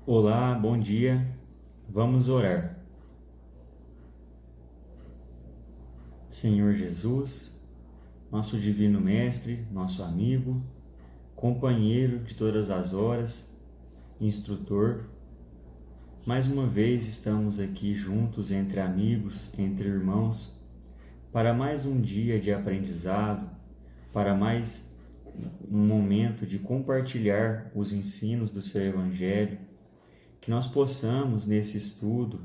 Olá, bom dia. Vamos orar. Senhor Jesus, nosso divino mestre, nosso amigo, companheiro de todas as horas, instrutor, mais uma vez estamos aqui juntos entre amigos, entre irmãos, para mais um dia de aprendizado, para mais um momento de compartilhar os ensinos do seu Evangelho, que nós possamos, nesse estudo,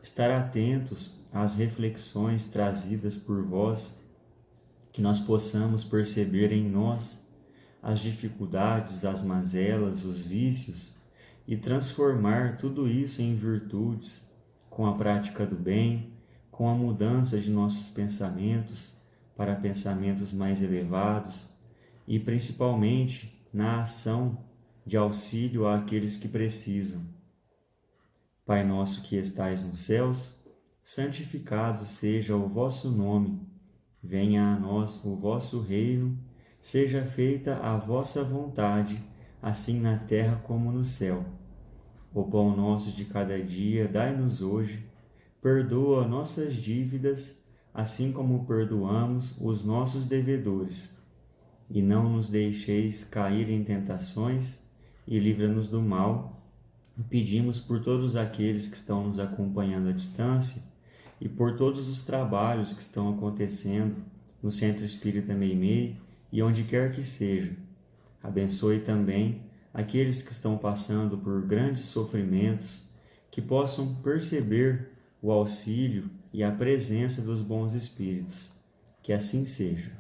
estar atentos às reflexões trazidas por vós, que nós possamos perceber em nós as dificuldades, as mazelas, os vícios e transformar tudo isso em virtudes com a prática do bem, com a mudança de nossos pensamentos para pensamentos mais elevados e principalmente na ação de auxílio àqueles que precisam. Pai nosso que estais nos céus, santificado seja o vosso nome. Venha a nós o vosso reino, seja feita a vossa vontade, assim na terra como no céu. O pão nosso de cada dia dai-nos hoje, perdoa nossas dívidas, assim como perdoamos os nossos devedores. E não nos deixeis cair em tentações, e livra-nos do mal. Pedimos por todos aqueles que estão nos acompanhando à distância e por todos os trabalhos que estão acontecendo no Centro Espírita Meimei e onde quer que seja. Abençoe também aqueles que estão passando por grandes sofrimentos, que possam perceber o auxílio e a presença dos bons espíritos. Que assim seja.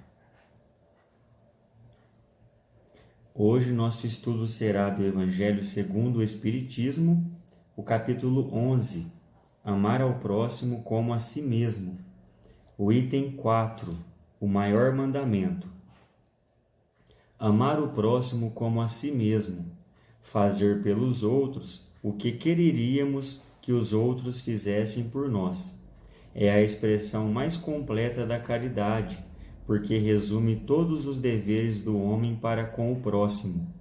Hoje nosso estudo será do Evangelho segundo o Espiritismo, o capítulo 11, Amar ao próximo como a si mesmo. O item 4, o maior mandamento. Amar o próximo como a si mesmo, fazer pelos outros o que quereríamos que os outros fizessem por nós. É a expressão mais completa da caridade, porque resume todos os deveres do homem para com o próximo.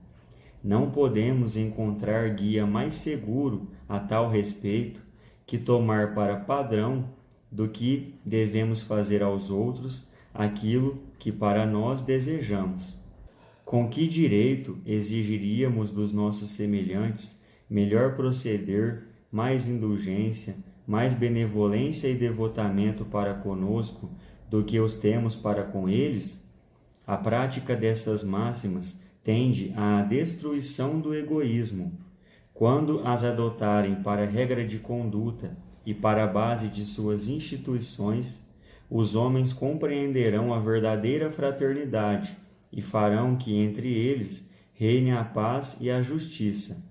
Não podemos encontrar guia mais seguro a tal respeito que tomar para padrão do que devemos fazer aos outros aquilo que para nós desejamos. Com que direito exigiríamos dos nossos semelhantes melhor proceder, mais indulgência, mais benevolência e devotamento para conosco do que os temos para com eles? A prática dessas máximas tende à destruição do egoísmo. Quando as adotarem para regra de conduta e para a base de suas instituições, os homens compreenderão a verdadeira fraternidade e farão que entre eles reine a paz e a justiça.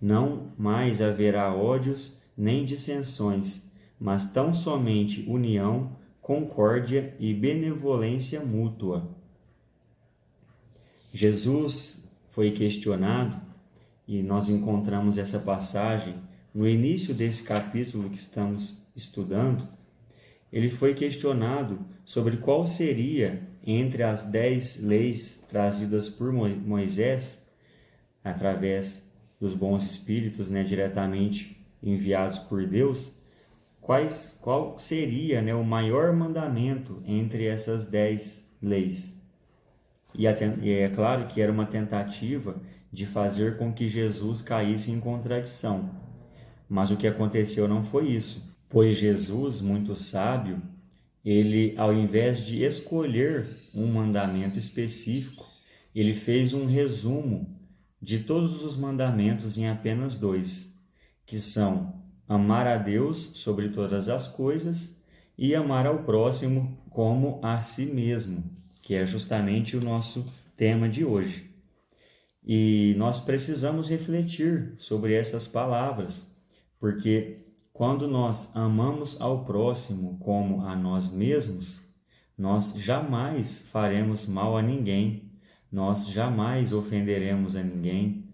Não mais haverá ódios nem dissensões, mas tão somente união, concórdia e benevolência mútua. Jesus foi questionado, e nós encontramos essa passagem no início desse capítulo que estamos estudando. Ele foi questionado sobre qual seria, entre as 10 leis trazidas por Moisés, através dos bons espíritos, diretamente enviados por Deus, qual seria o maior mandamento entre essas 10 leis. E é claro que era uma tentativa de fazer com que Jesus caísse em contradição. Mas o que aconteceu não foi isso, pois Jesus, muito sábio, ele, ao invés de escolher um mandamento específico, ele fez um resumo de todos os mandamentos em apenas 2, que são amar a Deus sobre todas as coisas e amar ao próximo como a si mesmo, que é justamente o nosso tema de hoje. E nós precisamos refletir sobre essas palavras, porque quando nós amamos ao próximo como a nós mesmos, nós jamais faremos mal a ninguém, nós jamais ofenderemos a ninguém,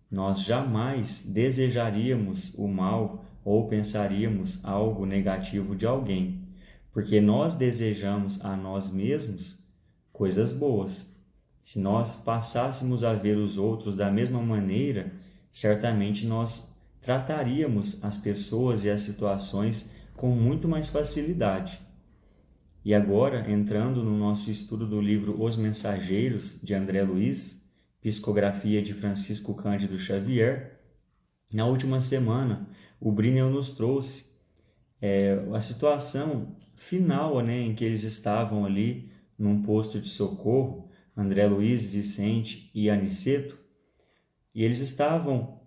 nós jamais desejaríamos o mal ou pensaríamos algo negativo de alguém, porque nós desejamos a nós mesmos coisas boas. Se nós passássemos a ver os outros da mesma maneira, certamente nós trataríamos as pessoas e as situações com muito mais facilidade. E agora, entrando no nosso estudo do livro Os Mensageiros, de André Luiz, psicografia de Francisco Cândido Xavier, na última semana, o Brenel nos trouxe a situação final, né, em que eles estavam ali num posto de socorro, André Luiz, Vicente e Aniceto, e eles estavam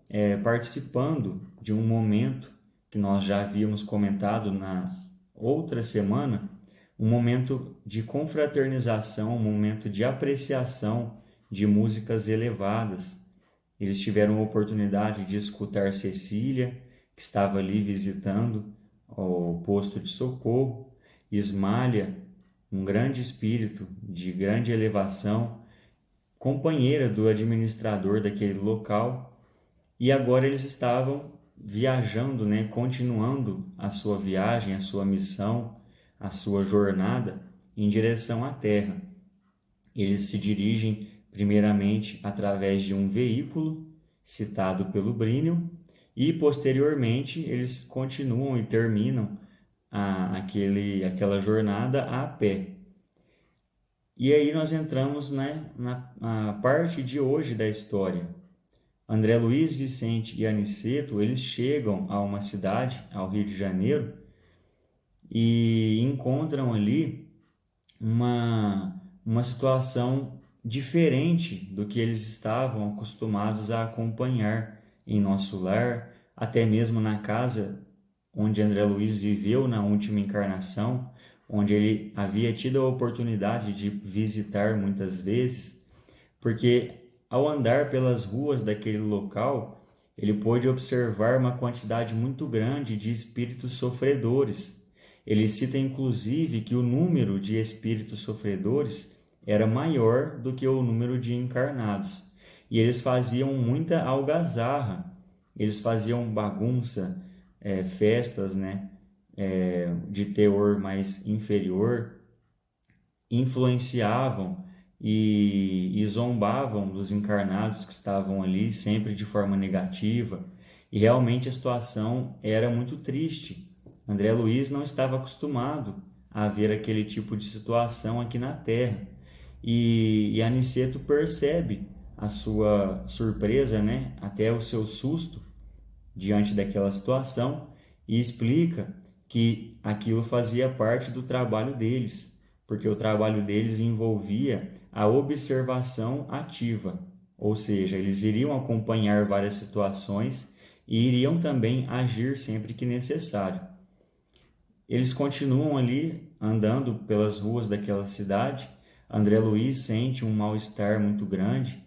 participando de um momento que nós já havíamos comentado na outra semana, um momento de confraternização, um momento de apreciação de músicas elevadas. Eles tiveram a oportunidade de escutar Cecília, que estava ali visitando o posto de socorro, Ismália, um grande espírito de grande elevação, companheira do administrador daquele local, e agora eles estavam viajando, né, continuando a sua viagem, a sua missão, a sua jornada em direção à Terra. Eles se dirigem primeiramente através de um veículo citado pelo Brenel e posteriormente eles continuam e terminam aquela jornada a pé. E aí nós entramos, né, na parte de hoje da história. André Luiz, Vicente e Aniceto, eles chegam a uma cidade, ao Rio de Janeiro, e encontram ali uma situação diferente do que eles estavam acostumados a acompanhar em nosso lar, até mesmo na casa onde André Luiz viveu na última encarnação, onde ele havia tido a oportunidade de visitar muitas vezes, porque ao andar pelas ruas daquele local, ele pôde observar uma quantidade muito grande de espíritos sofredores. Ele cita inclusive que o número de espíritos sofredores era maior do que o número de encarnados. E eles faziam muita algazarra, eles faziam bagunça, festas, né, de teor mais inferior, influenciavam e zombavam dos encarnados que estavam ali, sempre de forma negativa. E realmente a situação era muito triste. André Luiz não estava acostumado a ver aquele tipo de situação aqui na Terra. E Aniceto percebe a sua surpresa, né? Até o seu susto diante daquela situação e explica que aquilo fazia parte do trabalho deles, porque o trabalho deles envolvia a observação ativa, ou seja, eles iriam acompanhar várias situações e iriam também agir sempre que necessário. Eles continuam ali andando pelas ruas daquela cidade. André Luiz sente um mal-estar muito grande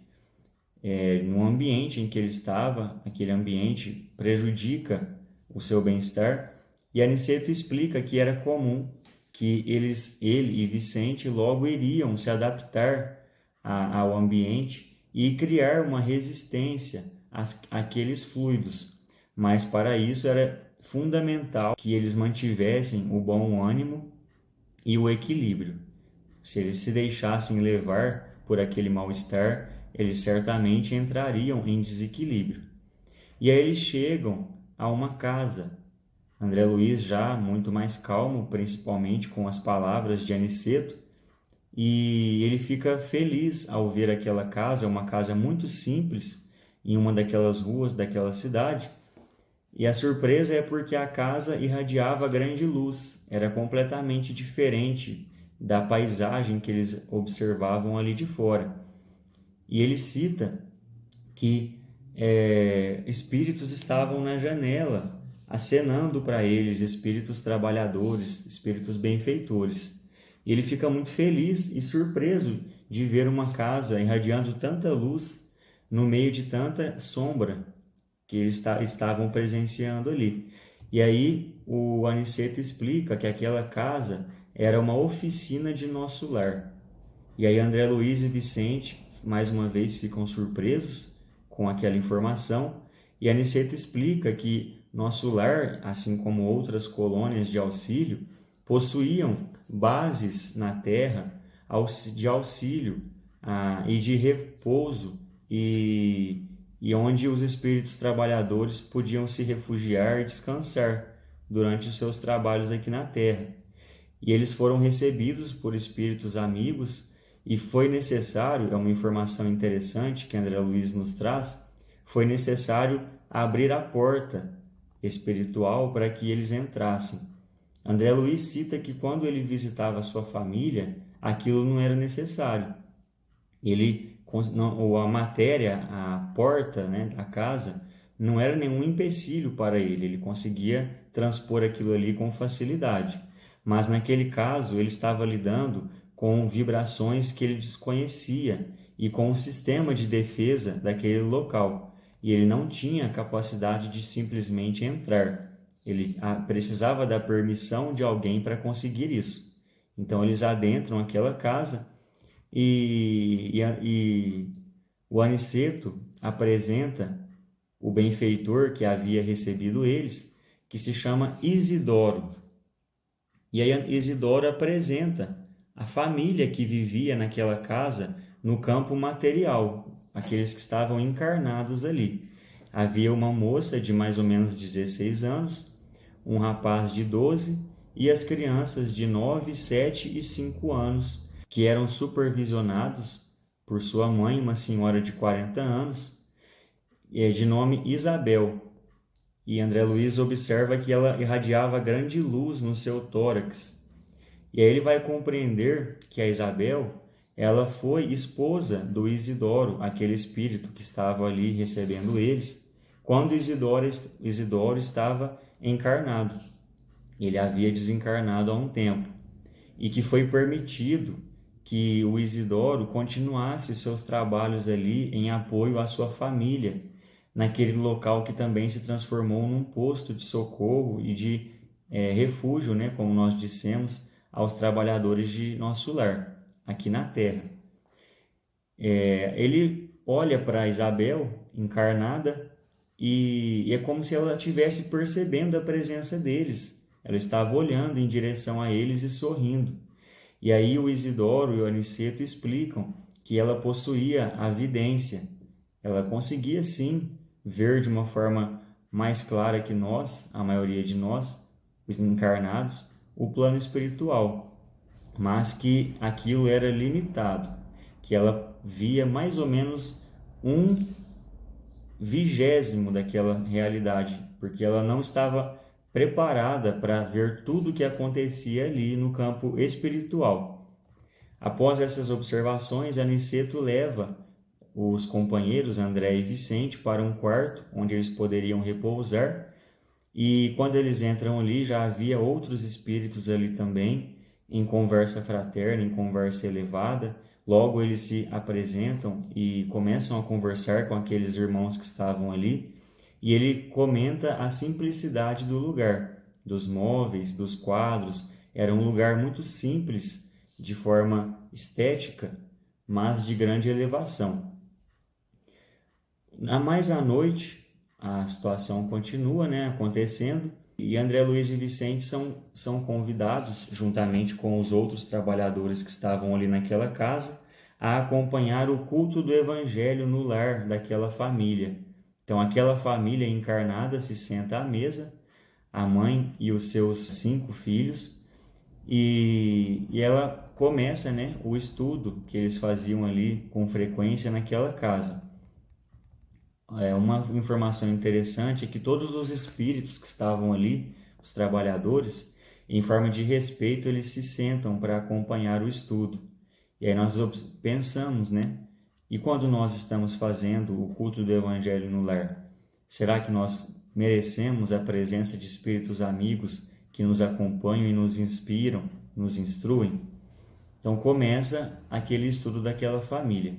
no ambiente em que ele estava. Aquele ambiente prejudica o seu bem-estar, e Aniceto explica que era comum que ele e Vicente logo iriam se adaptar ao ambiente e criar uma resistência àqueles fluidos, mas para isso era fundamental que eles mantivessem o bom ânimo e o equilíbrio. Se eles se deixassem levar por aquele mal-estar, eles certamente entrariam em desequilíbrio. E aí eles chegam a uma casa. André Luiz já muito mais calmo, principalmente com as palavras de Aniceto, e ele fica feliz ao ver aquela casa, uma casa muito simples, em uma daquelas ruas daquela cidade, e a surpresa é porque a casa irradiava grande luz, era completamente diferente da paisagem que eles observavam ali de fora. E ele cita que espíritos estavam na janela, acenando para eles, espíritos trabalhadores, espíritos benfeitores. E ele fica muito feliz e surpreso de ver uma casa irradiando tanta luz no meio de tanta sombra que eles estavam presenciando ali. E aí o Aniceto explica que aquela casa era uma oficina de nosso lar. E aí André Luiz e Vicente, mais uma vez, ficam surpresos com aquela informação, e Aniceto explica que nosso lar, assim como outras colônias de auxílio, possuíam bases na terra de auxílio e de repouso e e onde os espíritos trabalhadores podiam se refugiar e descansar durante os seus trabalhos aqui na Terra. E eles foram recebidos por espíritos amigos e foi necessário, é uma informação interessante que André Luiz nos traz, foi necessário abrir a porta espiritual para que eles entrassem. André Luiz cita que quando ele visitava sua família, aquilo não era necessário. A matéria, a porta, né, da casa, não era nenhum empecilho para ele. Ele conseguia transpor aquilo ali com facilidade. Mas naquele caso, ele estava lidando com vibrações que ele desconhecia e com o sistema de defesa daquele local. E ele não tinha capacidade de simplesmente entrar. Ele precisava da permissão de alguém para conseguir isso. Então eles adentram aquela casa e o Aniceto apresenta o benfeitor que havia recebido eles, que se chama Isidoro. E aí Isidoro apresenta a família que vivia naquela casa no campo material, aqueles que estavam encarnados ali. Havia uma moça de mais ou menos 16 anos, um rapaz de 12 e as crianças de 9, 7 e 5 anos, que eram supervisionados por sua mãe, uma senhora de 40 anos, de nome Isabel. E André Luiz observa que ela irradiava grande luz no seu tórax. E aí ele vai compreender que a Isabel, ela foi esposa do Isidoro, aquele espírito que estava ali recebendo eles, quando Isidoro estava encarnado. Ele havia desencarnado há um tempo. E que foi permitido que o Isidoro continuasse seus trabalhos ali em apoio à sua família, naquele local que também se transformou num posto de socorro e de refúgio, né, como nós dissemos, aos trabalhadores de nosso lar, aqui na Terra. Ele olha para Isabel, encarnada, e é como se ela estivesse percebendo a presença deles. Ela estava olhando em direção a eles e sorrindo. E aí o Isidoro e o Aniceto explicam que ela possuía a vidência. Ela conseguia sim ver de uma forma mais clara que nós, a maioria de nós, os encarnados, o plano espiritual, mas que aquilo era limitado, que ela via mais ou menos 1/20 daquela realidade, porque ela não estava preparada para ver tudo o que acontecia ali no campo espiritual. Após essas observações, Aniceto leva os companheiros André e Vicente para um quarto onde eles poderiam repousar, e quando eles entram ali já havia outros espíritos ali também, em conversa fraterna, em conversa elevada. Logo eles se apresentam e começam a conversar com aqueles irmãos que estavam ali, e ele comenta a simplicidade do lugar, dos móveis, dos quadros. Era um lugar muito simples, de forma estética, mas de grande elevação. Mais à noite, a situação continua, né, acontecendo, e André Luiz e Vicente são convidados, juntamente com os outros trabalhadores que estavam ali naquela casa, a acompanhar o culto do Evangelho no lar daquela família. Então, aquela família encarnada se senta à mesa, a mãe e os seus 5 filhos, e ela começa, né, o estudo que eles faziam ali com frequência naquela casa. Uma informação interessante é que todos os espíritos que estavam ali, os trabalhadores, em forma de respeito, eles se sentam para acompanhar o estudo. E aí nós pensamos, né? E quando nós estamos fazendo o culto do Evangelho no lar, será que nós merecemos a presença de espíritos amigos que nos acompanham e nos inspiram, nos instruem? Então começa aquele estudo daquela família.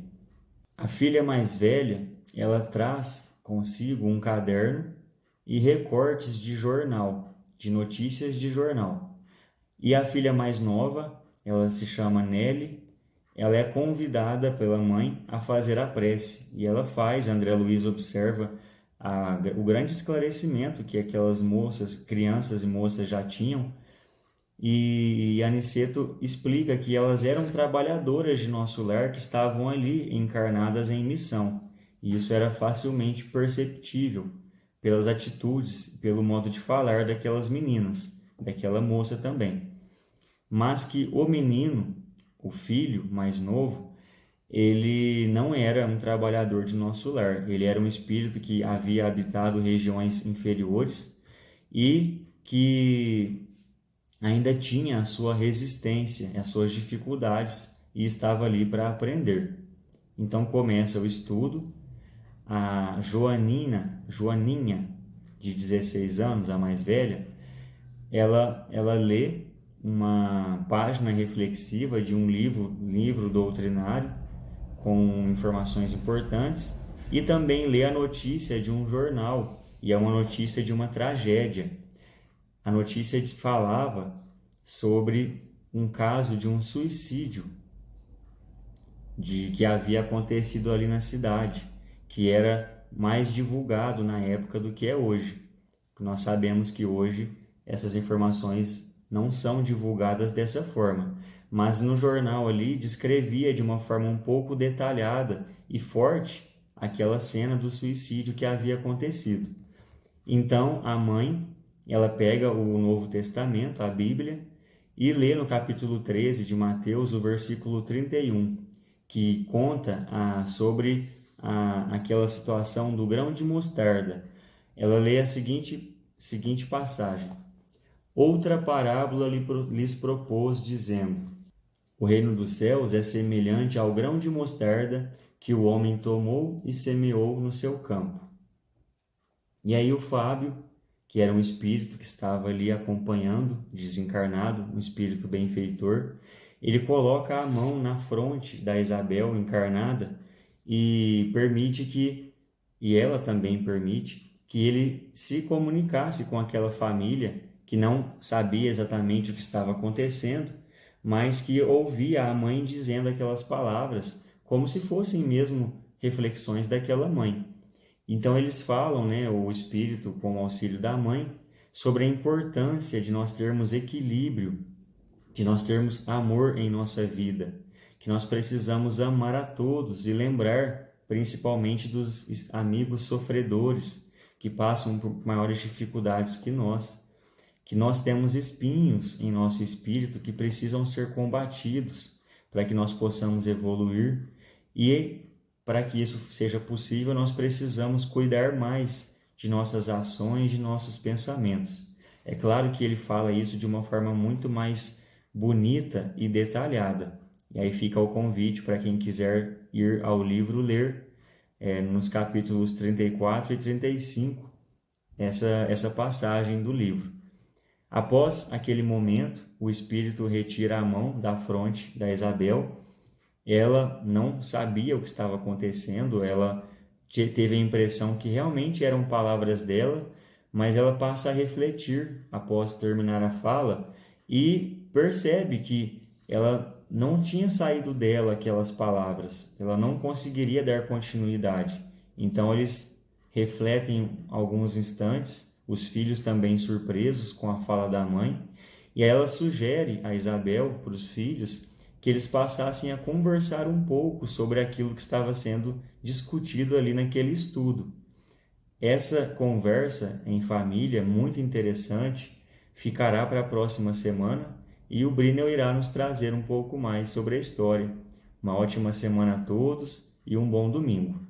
A filha mais velha, ela traz consigo um caderno e recortes de jornal, de notícias de jornal. E a filha mais nova, ela se chama Nelly, ela é convidada pela mãe a fazer a prece. E ela faz. André Luiz observa o grande esclarecimento que aquelas moças, crianças e moças já tinham. E Aniceto explica que elas eram trabalhadoras de nosso lar que estavam ali encarnadas em missão. e isso era facilmente perceptível pelas atitudes, pelo modo de falar daquelas meninas, daquela moça também. Mas que o menino, o filho mais novo, ele não era um trabalhador de nosso lar, ele era um espírito que havia habitado regiões inferiores e que ainda tinha a sua resistência, as suas dificuldades e estava ali para aprender. Então começa o estudo. A Joaninha, de 16 anos, a mais velha, ela lê uma página reflexiva de um livro doutrinário com informações importantes e também lê a notícia de um jornal, e é uma notícia de uma tragédia. A notícia falava sobre um caso de um suicídio que havia acontecido ali na cidade, que era mais divulgado na época do que é hoje. Nós sabemos que hoje essas informações não são divulgadas dessa forma, mas no jornal ali descrevia de uma forma um pouco detalhada e forte aquela cena do suicídio que havia acontecido. Então a mãe, ela pega o Novo Testamento, a Bíblia, e lê no capítulo 13 de Mateus o versículo 31, que conta sobre aquela situação do grão de mostarda. Ela lê a seguinte passagem: outra parábola lhes propôs, dizendo: o reino dos céus é semelhante ao grão de mostarda que o homem tomou e semeou no seu campo. E aí o Fábio, que era um espírito que estava ali acompanhando, desencarnado, um espírito benfeitor, ele coloca a mão na fronte da Isabel encarnada e ela também permite que ele se comunicasse com aquela família que não sabia exatamente o que estava acontecendo, mas que ouvia a mãe dizendo aquelas palavras como se fossem mesmo reflexões daquela mãe. Então eles falam, o espírito com o auxílio da mãe, sobre a importância de nós termos equilíbrio, de nós termos amor em nossa vida, que nós precisamos amar a todos e lembrar principalmente dos amigos sofredores que passam por maiores dificuldades que nós temos espinhos em nosso espírito que precisam ser combatidos para que nós possamos evoluir, e para que isso seja possível nós precisamos cuidar mais de nossas ações, de nossos pensamentos. É claro que ele fala isso de uma forma muito mais bonita e detalhada. E aí fica o convite para quem quiser ir ao livro ler, nos capítulos 34 e 35, essa passagem do livro. Após aquele momento, o espírito retira a mão da fronte da Isabel. Ela não sabia o que estava acontecendo, ela teve a impressão que realmente eram palavras dela, mas ela passa a refletir após terminar a fala e percebe que ela não tinha saído dela aquelas palavras, ela não conseguiria dar continuidade. Então eles refletem alguns instantes, os filhos também surpresos com a fala da mãe, e aí ela sugere a Isabel para os filhos que eles passassem a conversar um pouco sobre aquilo que estava sendo discutido ali naquele estudo. Essa conversa em família, muito interessante, ficará para a próxima semana e o Brinel irá nos trazer um pouco mais sobre a história. Uma ótima semana a todos e um bom domingo.